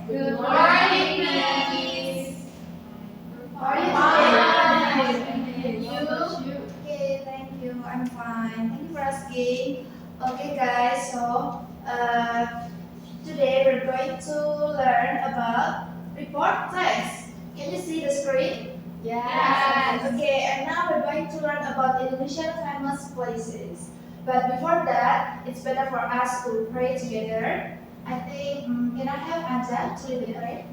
Good morning, Miss. How are you today? Fine. Okay, thank you. I'm fine. Thank you for asking. Okay, guys. So today we're going to learn about report text. Can you see the screen? Yes. Okay, and now we're going to learn about Indonesian famous places. But before that, it's better for us to pray together. I think, can I have Anja to lead the prayer?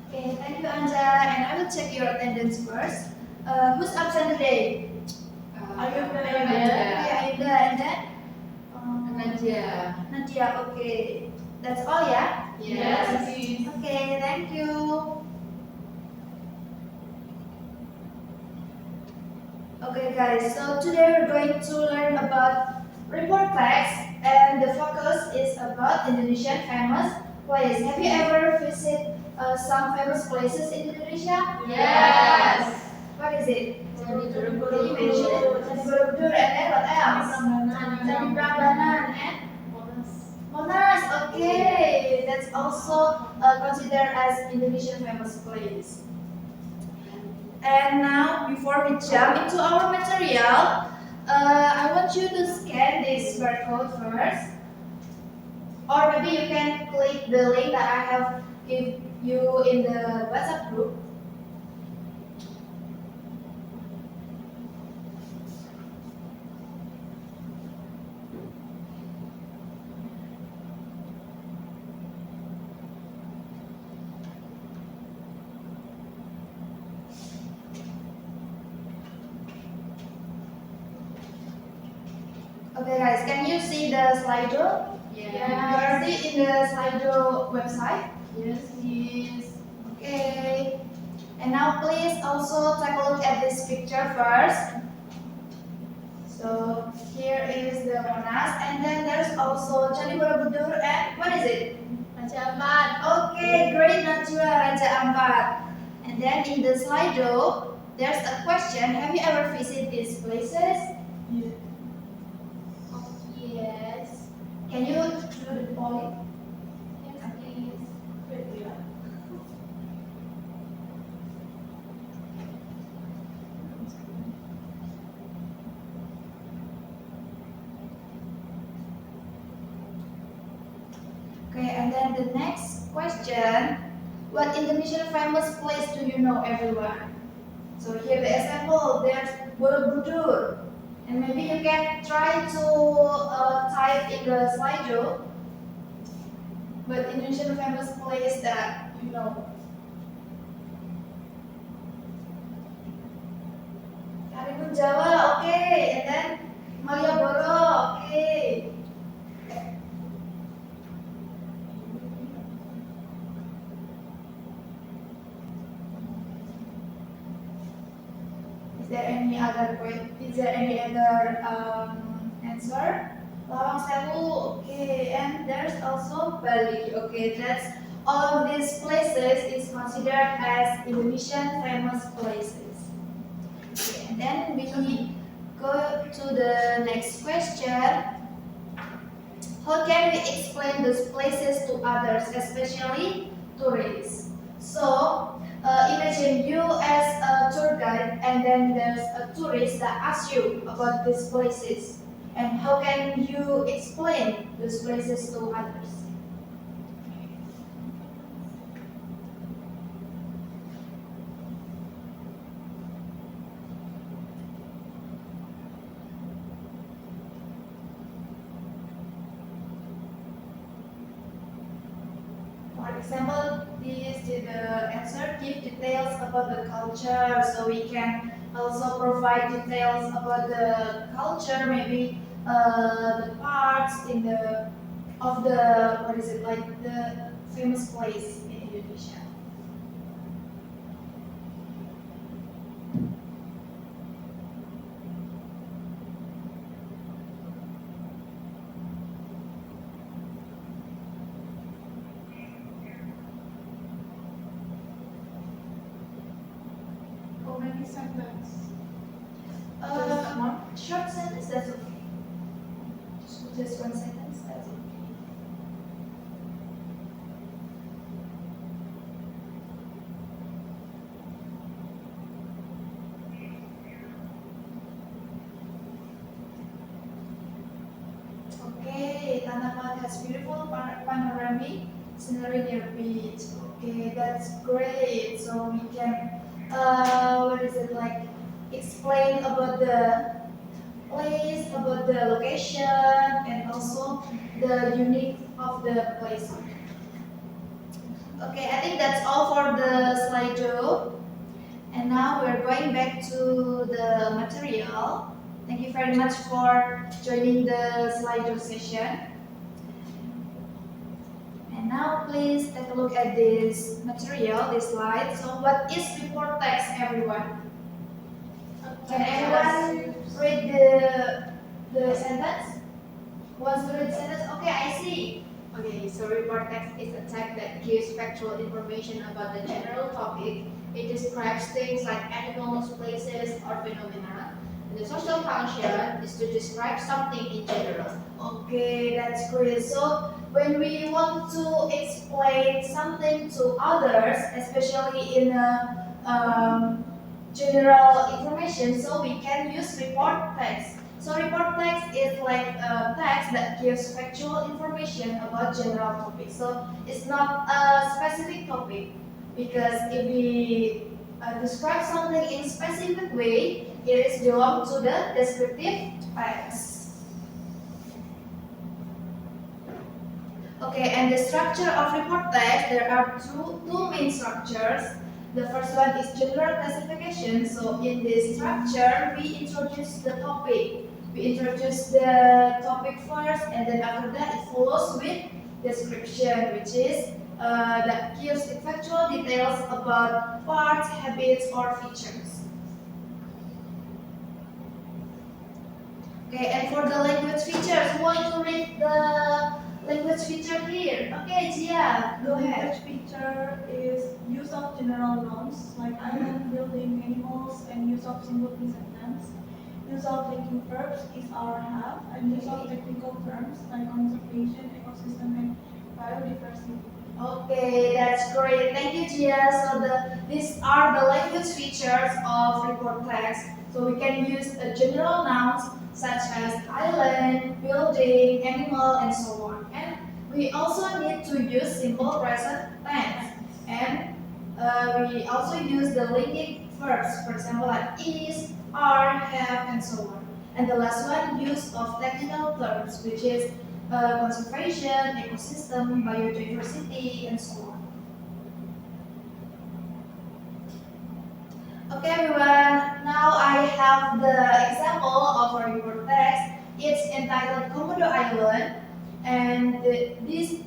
Okay, thank you, Anja. And I will check your attendance first. Who's absent today? Are you Nadia. Okay, Aida, and then? Nadia. Nadia, okay. That's all, yeah? Yes, Miss. Okay, thank you. Okay, guys, so today we're going to learn about report text, and the focus is about Indonesian famous place. Have you ever visited some famous places in Indonesia? Yes. What is it? Candi Can you Borobudur. mention it? Candi Borobudur, and then what else? Candi Prambanan and Monas. Okay, that's also considered as Indonesian famous place. And now, before we jump into our material, I want you to scan this barcode first, or maybe you can click the link that I have give you in the WhatsApp group. Okay, guys, can you see the Slido? Yes. You are already in the Slido website. Yes, Miss. Okay. And now please also take a look at this picture first. So here is the Monas, and then there's also Candi Borobudur, and what is it? Raja Ampat. Okay, great, Najwa, Raja Ampat. And then in the Slido, there's a question: have you ever visited these places? Yes. Can you do the polling? Yes, Miss. Okay, and then the next question: what Indonesian famous place do you know, everyone? So here the example, there's Borobudur, and maybe you can try to type in the Slido, but Indonesian famous place that you know. Karimun Jawa, okay, and then Malioboro, okay. Is there any other answer? Lawang Sewu, okay, and there's also Bali, okay. That's all of these places is considered as Indonesian famous places. Okay, and then we go to the next question. How can we explain those places to others, especially tourists? So, imagine you as a tour guide, and then there's a tourist that asks you about these places. And how can you explain those places to others? For example, this is the answer: give details about the culture, so we can also provide details about the culture, maybe the parts in the of the what is it like the famous place in Indonesia. How many sentences? Short sentence, that's okay. Just one sentence. That's okay. Okay, Tanaman has beautiful panoramic scenery near beach. Okay, that's great. So we can, what is it like, explain about the place, about the location, and also the unique of the place. Okay, I think that's all for the slideshow. And now we're going back to the material. Thank you very much for joining the slideshow session. And now please take a look at this material, this slide. So what is report text, everyone? Can anyone read the sentence? Wants to read the sentence? Okay, I see. Okay, so report text is a text that gives factual information about the general topic. It describes things like animals, places, or phenomena. And the social function is to describe something in general. Okay, that's great. So when we want to explain something to others, especially in a general information, so we can use report text. So report text is like a text that gives factual information about general topics. So it's not a specific topic because if we describe something in specific way, it is belong to the descriptive text. Okay, and the structure of report text, there are two main structures. The first one is general classification. So in this structure, we introduce the topic. We introduce the topic first, and then after that, it follows with description, which is that gives factual details about parts, habits, or features. Okay, and for the language features, who want to read the language feature here? Okay, Gia, go ahead. Language feature is use of general nouns like island, building, animals, and use of single sentence. Use of linking verbs is our have, and use of technical terms like conservation, ecosystem, and biodiversity. Okay, that's great. Thank you, Gia. So these are the language features of report text. So we can use a general nouns such as island, building, animal, and so on. And we also need to use simple present tense. And we also use the linking verbs, for example, like is, are, have, and so on. And the last one, use of technical terms, which is conservation, ecosystem, biodiversity, and so on. Okay, everyone. Now I have the example of a report text. It's entitled Komodo Island, and this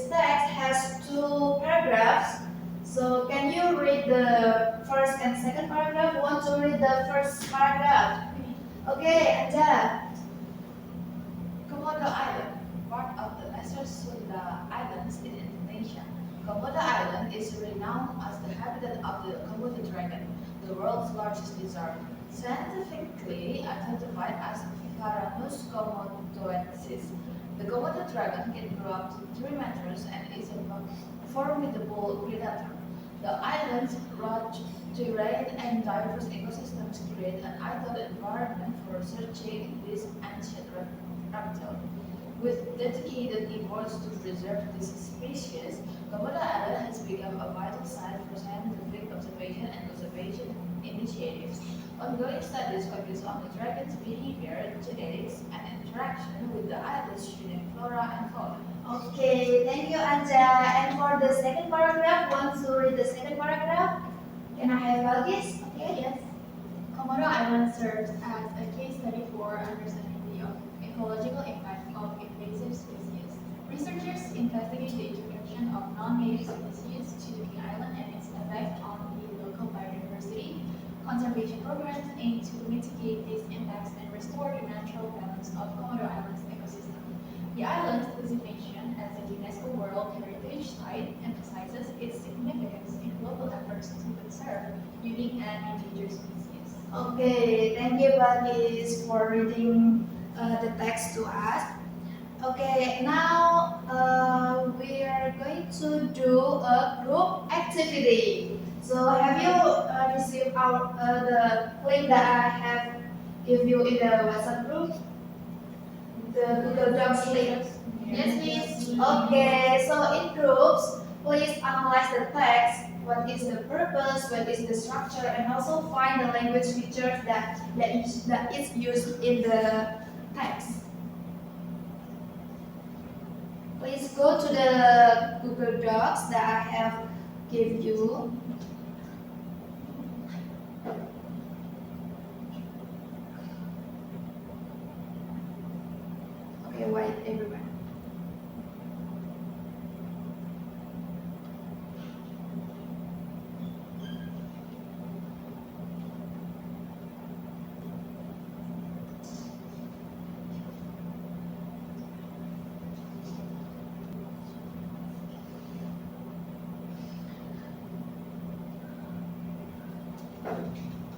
text has two paragraphs. So can you read the first and second paragraph? Who want to read the first paragraph? Okay, Anja. Komodo Island, part of the Lesser Sunda Islands in Indonesia. Komodo Island is renowned as the habitat of the Komodo dragon, the world's largest lizard, scientifically identified as Varanus komodoensis. The Komodo dragon can grow up to 3 meters and is a formidable predator. The island's large terrain and diverse ecosystems create an ideal environment for researching this ancient reptile. With dedicated efforts to preserve this species, Komodo Island has become a vital site for scientific observation and conservation initiatives. Ongoing studies focus on the dragon's behavior, genetics, and interaction with the island's unique flora and fauna. Okay, thank you, Anja. And for the second paragraph, want to read the second paragraph? Can I have Balkis? Okay, yes. Komodo Island serves as a case study for understanding the ecological impact of invasive species. Researchers investigate the introduction of non-native species to the island and its effect on the local biodiversity. Conservation programs aim to mitigate these impacts and restore the natural balance of Komodo Island's ecosystem. The island's designation as a UNESCO World Heritage Site emphasizes its significance in global efforts to conserve unique and endangered species. Okay, thank you, Balkis, for reading the text to us. Okay, now we are going to do a group activity. So have you received the link that I have give you in the WhatsApp group? The Google Docs link. Yes, please. Okay, so in groups, please analyze the text. What is the purpose? What is the structure? And also find the language features that is used in the text. Please go to the Google Docs that I have give you. Okay, wait, everyone.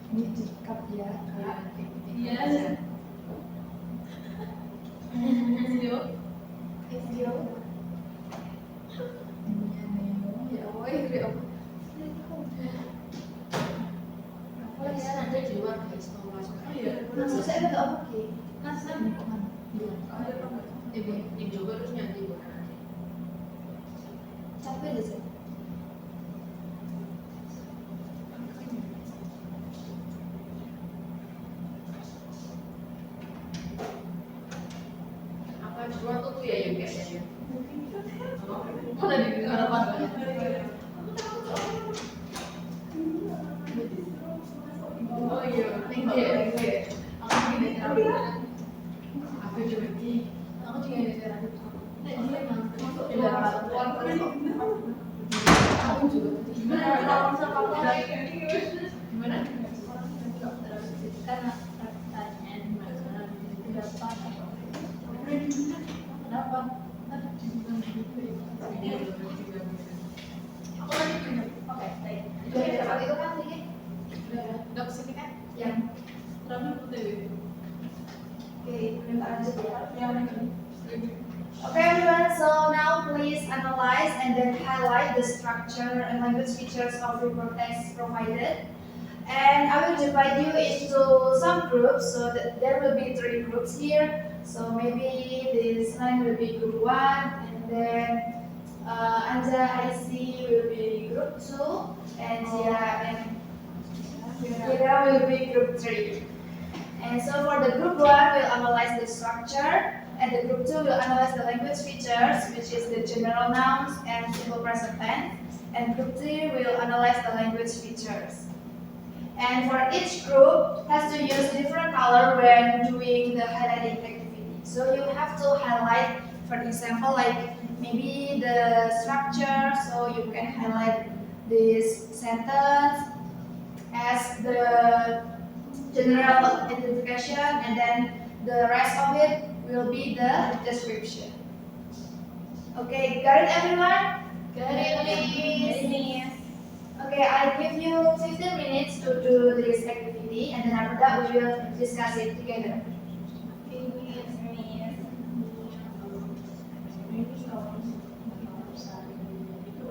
Ini dikat ya. Yes. Oh ya, nanti di luar guys mau masuk. Maksud saya nggak oke. Ibu, yang juga terus nyanyi bukan nanti. Capek deh saya. Apa di luar tuh ya yang biasanya? Oh tadi di harapan banyak. Oh iya, thank you. Aku juga di harapan. Aku juga di. Aku juga di harapan. Di harapan. Aku juga. Gimana? Karena pertanyaan masalah berapa? Kenapa? Aku lagi punya. Oke, baik. Itu kan ini. Dok sini kan? Yang Okay, kita lanjut ya. Okay, everyone. So now please analyze and then highlight the structure and language features of report text provided. And I will divide you into some groups. So that there will be 3 groups here. So maybe this line will be group 1, and then Anja IC will be group 2, and Tia and Kira will be group 3. And so for the group 1, we'll analyze the structure, and the group 2 will analyze the language features, which is the general nouns and simple present tense. And group 3 will analyze the language features. And for each group has to use different color when doing the highlighting activity. So you have to highlight, for example, like maybe the structure, so you can highlight this sentence as the general identification, and then the rest of it will be the description. Okay, got it everyone? Got it, please. Okay, I give you 15 minutes to do this activity, and then after that we will discuss it together.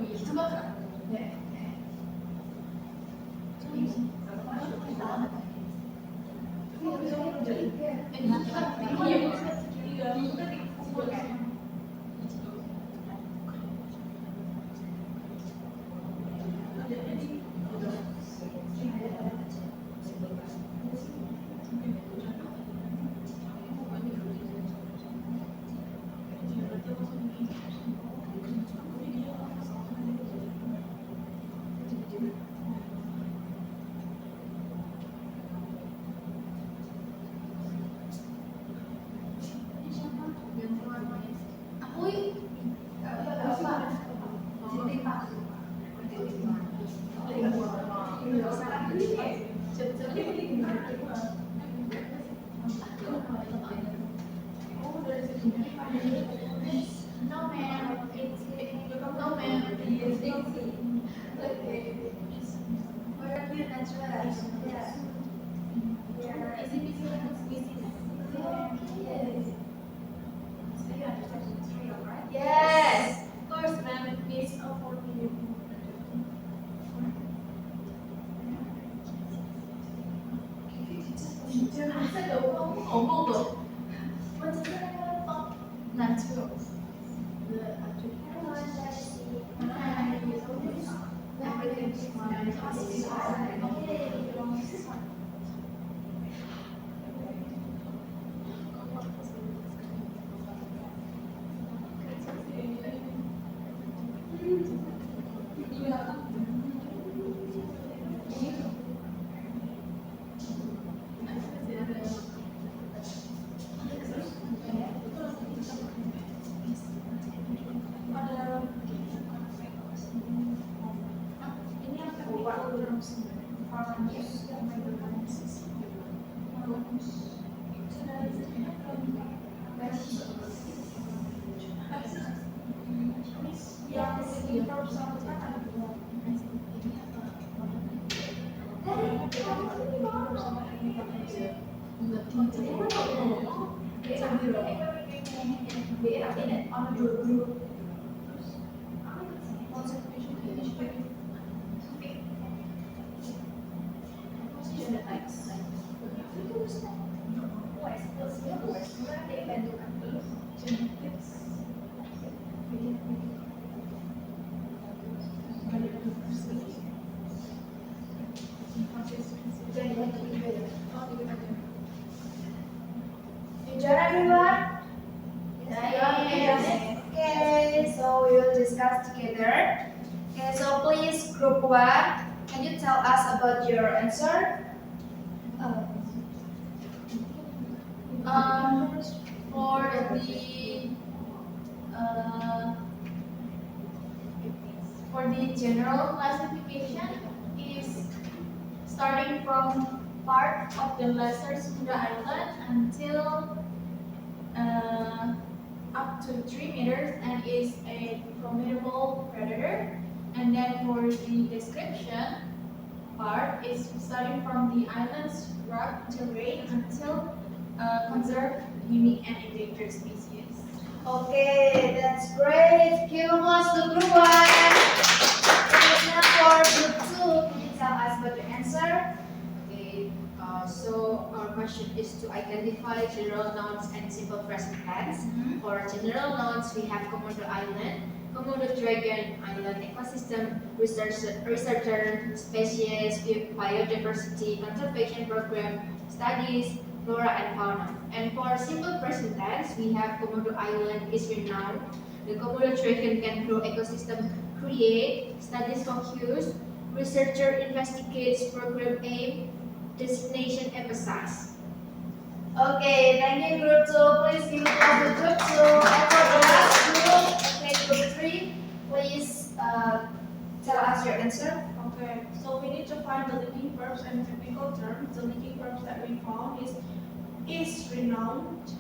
Itu bakal. No ma'am, it's no ma'am. Okay. Where are you, Najwa? Is it busy? Yes. You join everyone? Yes. Okay, so we will discuss together. Okay, so please, group one, can you tell us about your answer? For the general classification is starting from part of the Lesser Sunda Island until up to 3 meters and is a formidable predator. And then for the description part is starting from the island's rock terrain until conserved, unique, and endangered species. Okay, that's great. Give applause to group one. Okay, now for group two, can you tell us about the answer? Okay, so our question is to identify general nouns and simple present tense. For general nouns, we have Komodo Island, Komodo Dragon Island ecosystem, researcher, species, biodiversity, conservation program, studies, flora and fauna. And for simple present tense, we have Komodo Island is renowned, the Komodo Dragon can grow ecosystem, create, studies focus, researcher investigates, program aim, destination emphasize. Okay, thank you, group two. Please give applause to group two. And for the last group, okay, group three, please tell us your answer. Okay, so we need to find the linking verbs and technical terms. The linking verbs that we found is renowned,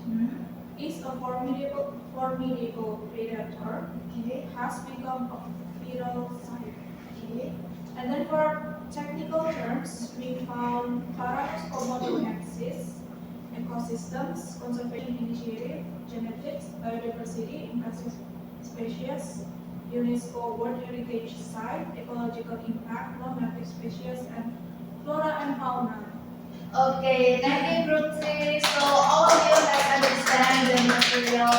is a formidable predator, Okay, has become a feral site. okay, And then for technical terms, we found Paramus komodoensis, ecosystems, conservation initiative, genetics, biodiversity, invasive species, UNESCO World Heritage Site, ecological impact, non-native species, and flora and fauna. okay, thank you, group three. So all of you have understand the material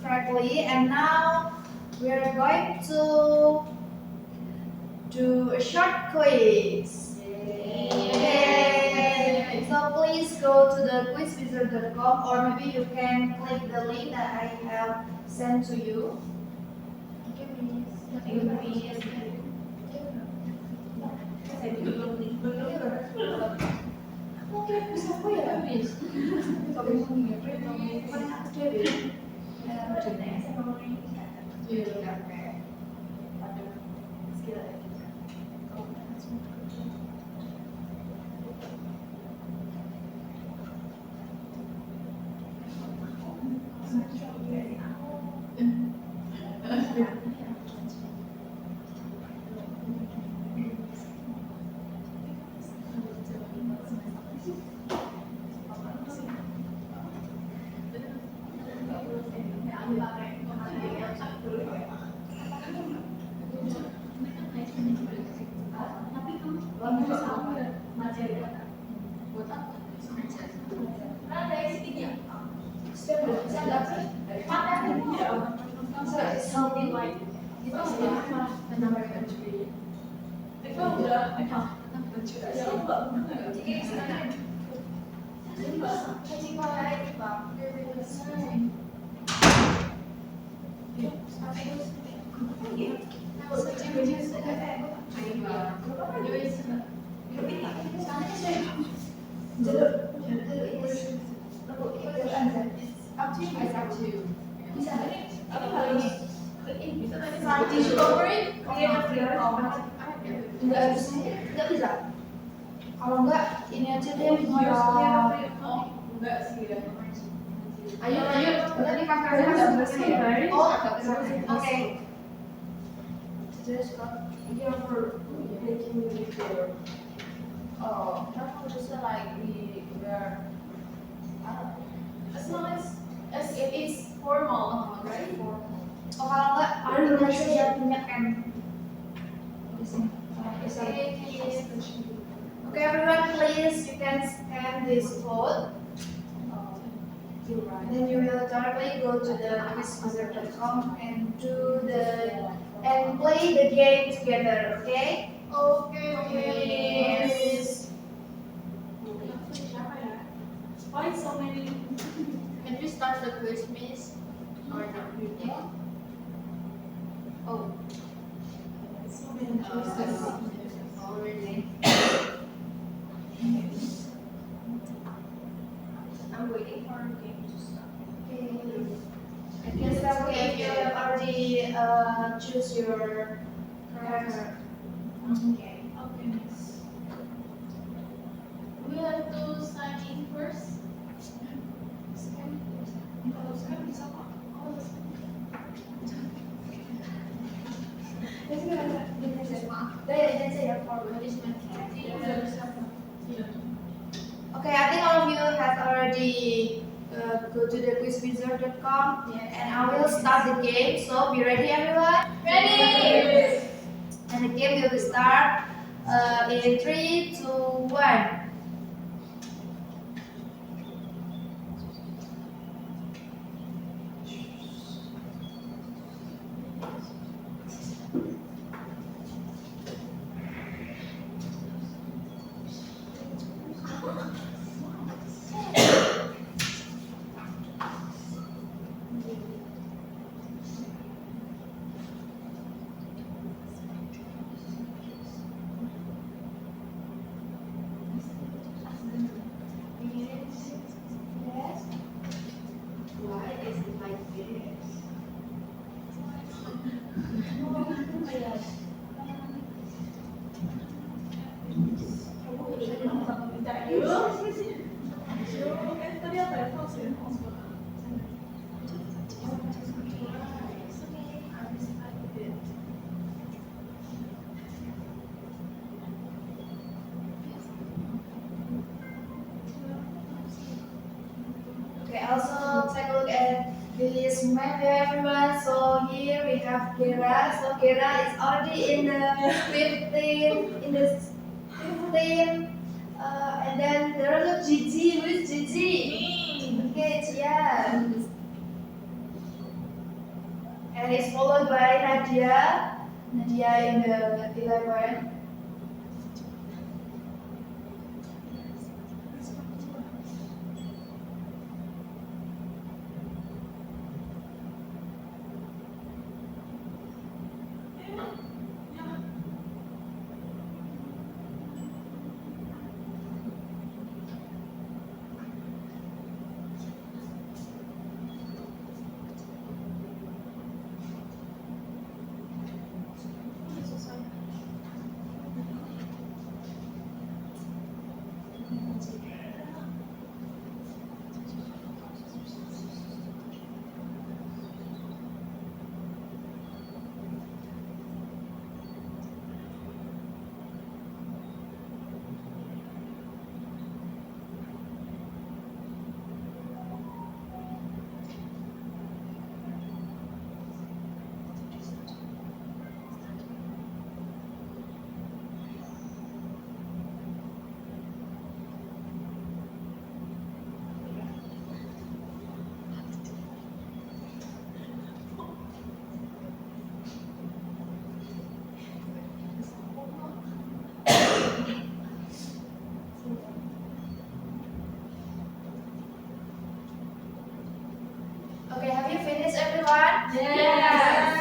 correctly, and now we are going to do a short quiz. Okay. So please go to the quizwizard.com, or maybe you can click the link that I have sent to you. Number 3. Up to you. It's up to you. Tisu cover it, nggak bisa. Kalau nggak ini aja deh Enggak sih ya. Ayo, tadi kakaknya Oh, oke. Just got making the video. Oh, that was just like we were. As long as it is formal, right? Oh, kalau nggak ini aja punya M. Okay, everyone, please, you can scan this code. Then you will directly go to the quizwizard.com and play the game together, okay? Please. Why so many? Can we start the quiz, miss? Or not? Oh, So many choices. already. I'm waiting for a game to start. I guess that way you have already choose your character. Okay. Okay, miss. We have to sign in first. Kalau sekarang bisa kok. Okay, I think all of you have already go to the quizwizard.com and I will start the game. So be ready, everyone. Ready! And the game will start in 3, 2, 1. Why is it like this? Tadi apa ya? False ya? Okay, also take a look at this map here, everyone. So here we have Kira. So Kira is already in the 15, and then there is Gigi. Who is Gigi? Okay, Chia. And it's followed by Nadia. Nadia in the 11.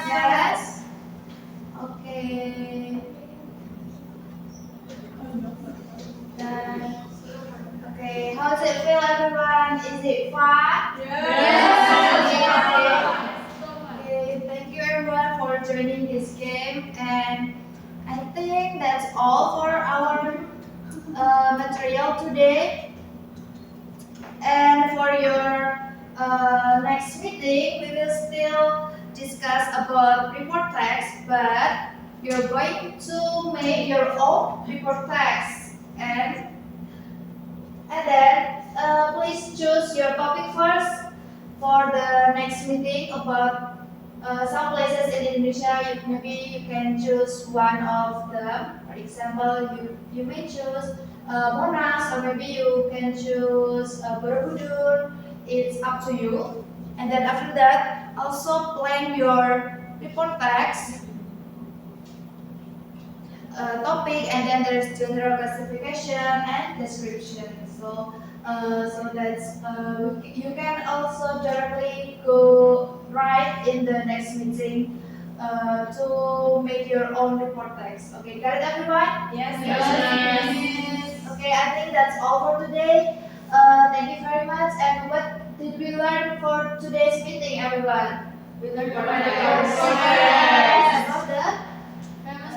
Yes. Okay. Okay. How does it feel, everyone? Is it fun? Okay. Thank you, everyone, for joining this game, and I think that's all for our material today. And for your next meeting, we will still discuss about report text, but you're going to make your own report text, and then please choose your topic first for the next meeting about some places in Indonesia. Maybe you can choose one of them. For example, you may choose Monas, or maybe you can choose Borobudur. It's up to you. And then after that, also plan your report text topic, and then there's general classification and description. So that's you can also directly go right in the next meeting to make your own report text. Okay, got it, everyone? Yes. Okay, I think that's all for today. Thank you very much. And what did we learn for today's meeting, everyone? We learned About the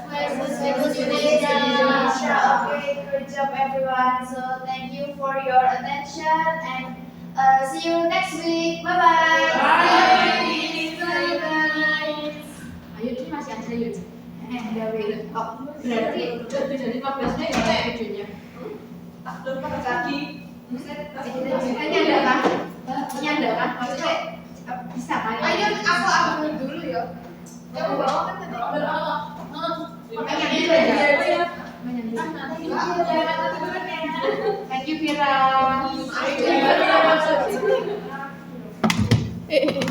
famous places in Indonesia. Indonesia. Okay, good job, everyone. So thank you for your attention, and see you next week. Bye bye. Ayo ini masih ada yuk. Dari Berarti lebih dari 15 menit ya videonya. Ini ada kan? Ini ada kan? Maksudnya bisa kan? Ayo aku dulu ya. Coba bawa kan tadi. Makanya Thank itu aja. Thank you Vira. you.